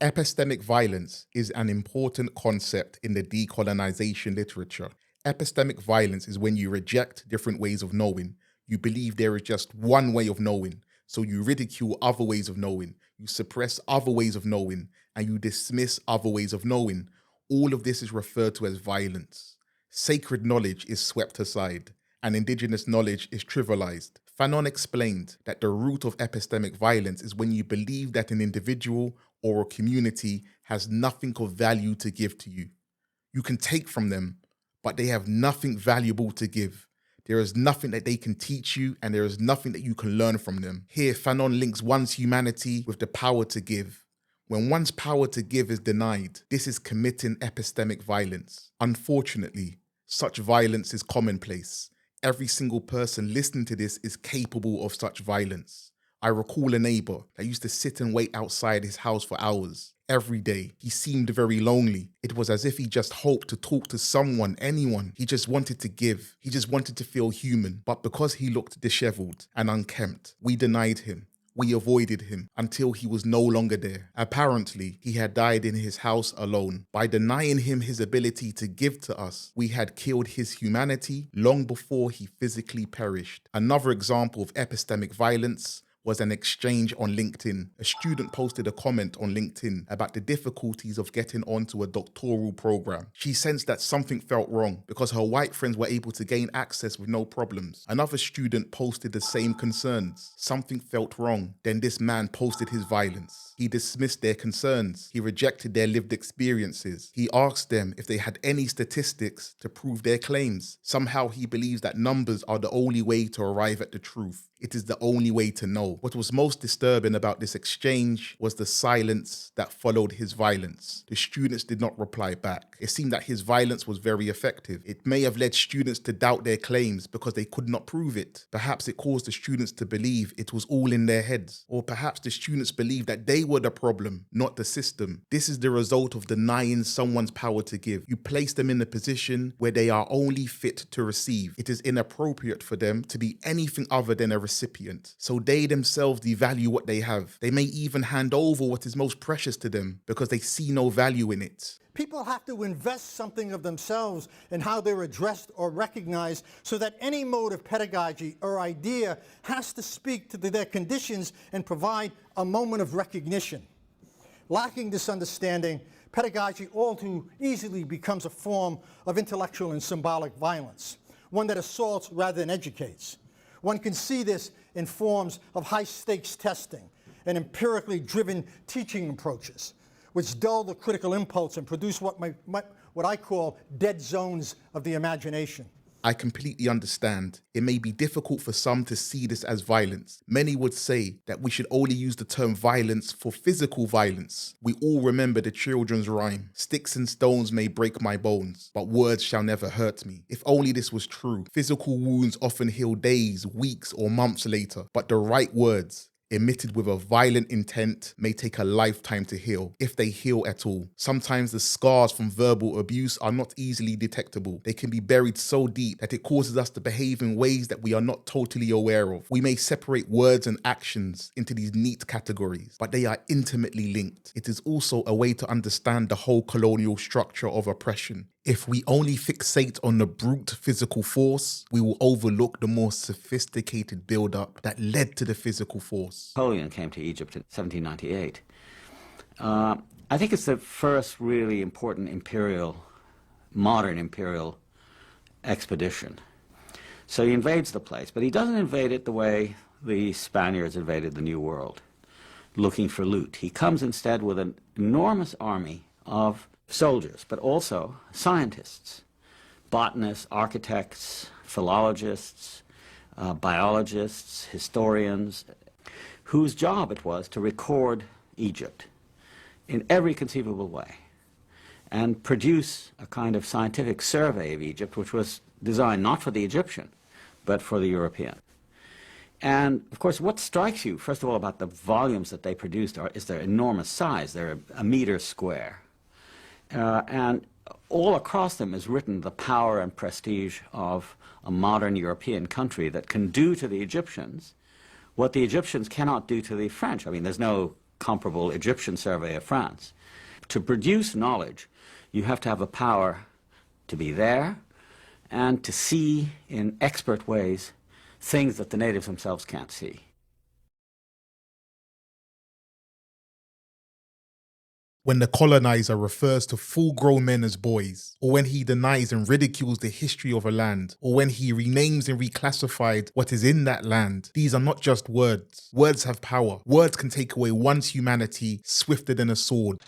Epistemic violence is an important concept in the decolonization literature. Epistemic violence is when you reject different ways of knowing. You believe there is just one way of knowing, so you ridicule other ways of knowing, you suppress other ways of knowing, and you dismiss other ways of knowing. All of this is referred to as violence. Sacred knowledge is swept aside, and indigenous knowledge is trivialized. Fanon explained that the root of epistemic violence is when you believe that an individual or a community has nothing of value to give to you. You can take from them, but they have nothing valuable to give. There is nothing that they can teach you, and there is nothing that you can learn from them. Here, Fanon links one's humanity with the power to give. When one's power to give is denied, this is committing epistemic violence. Unfortunately, such violence is commonplace. Every single person listening to this is capable of such violence. I recall a neighbor that used to sit and wait outside his house for hours. Every day, he seemed very lonely. It was as if he just hoped to talk to someone, anyone. He just wanted to give. He just wanted to feel human. But because he looked disheveled and unkempt, we denied him. We avoided him until he was no longer there. Apparently, he had died in his house alone. By denying him his ability to give to us, we had killed his humanity long before he physically perished. Another example of epistemic violence was an exchange on LinkedIn. A student posted a comment on LinkedIn about the difficulties of getting onto a doctoral program. She sensed that something felt wrong because her white friends were able to gain access with no problems. Another student posted the same concerns. Something felt wrong. Then this man posted his violence. He dismissed their concerns. He rejected their lived experiences. He asked them if they had any statistics to prove their claims. Somehow he believes that numbers are the only way to arrive at the truth. It is the only way to know. What was most disturbing about this exchange was the silence that followed his violence. The students did not reply back. It seemed that his violence was very effective. It may have led students to doubt their claims because they could not prove it. Perhaps it caused the students to believe it was all in their heads. Or perhaps the students believed that they were the problem, not the system. This is the result of denying someone's power to give. You place them in a position where they are only fit to receive. It is inappropriate for them to be anything other than a recipient. So they themselves devalue what they have. They may even hand over what is most precious to them because they see no value in it. People have to invest something of themselves in how they're addressed or recognized, so that any mode of pedagogy or idea has to speak to their conditions and provide a moment of recognition. Lacking this understanding, pedagogy all too easily becomes a form of intellectual and symbolic violence, one that assaults rather than educates. One can see this in forms of high-stakes testing and empirically driven teaching approaches, which dull the critical impulse and produce what I call dead zones of the imagination. I completely understand. It may be difficult for some to see this as violence. Many would say that we should only use the term violence for physical violence. We all remember the children's rhyme, "Sticks and stones may break my bones, but words shall never hurt me." If only this was true. Physical wounds often heal days, weeks, or months later, but the right words, emitted with a violent intent, may take a lifetime to heal, if they heal at all. Sometimes the scars from verbal abuse are not easily detectable. They can be buried so deep that it causes us to behave in ways that we are not totally aware of. We may separate words and actions into these neat categories, but they are intimately linked. It is also a way to understand the whole colonial structure of oppression. If we only fixate on the brute physical force, we will overlook the more sophisticated build-up that led to the physical force. Napoleon came to Egypt in 1798. I think it's the first really important modern imperial expedition. So he invades the place, but he doesn't invade it the way the Spaniards invaded the New World, looking for loot. He comes instead with an enormous army of soldiers, but also scientists, botanists, architects, philologists, biologists, historians, whose job it was to record Egypt in every conceivable way and produce a kind of scientific survey of Egypt, which was designed not for the Egyptian, but for the European. And, of course, what strikes you, first of all, about the volumes that they produced is their enormous size. They're a meter square. And all across them is written the power and prestige of a modern European country that can do to the Egyptians what the Egyptians cannot do to the French. I mean, there's no comparable Egyptian survey of France. To produce knowledge, you have to have a power to be there and to see in expert ways things that the natives themselves can't see. When the colonizer refers to full-grown men as boys, or when he denies and ridicules the history of a land, or when he renames and reclassified what is in that land, these are not just words. Words have power. Words can take away one's humanity swifter than a sword.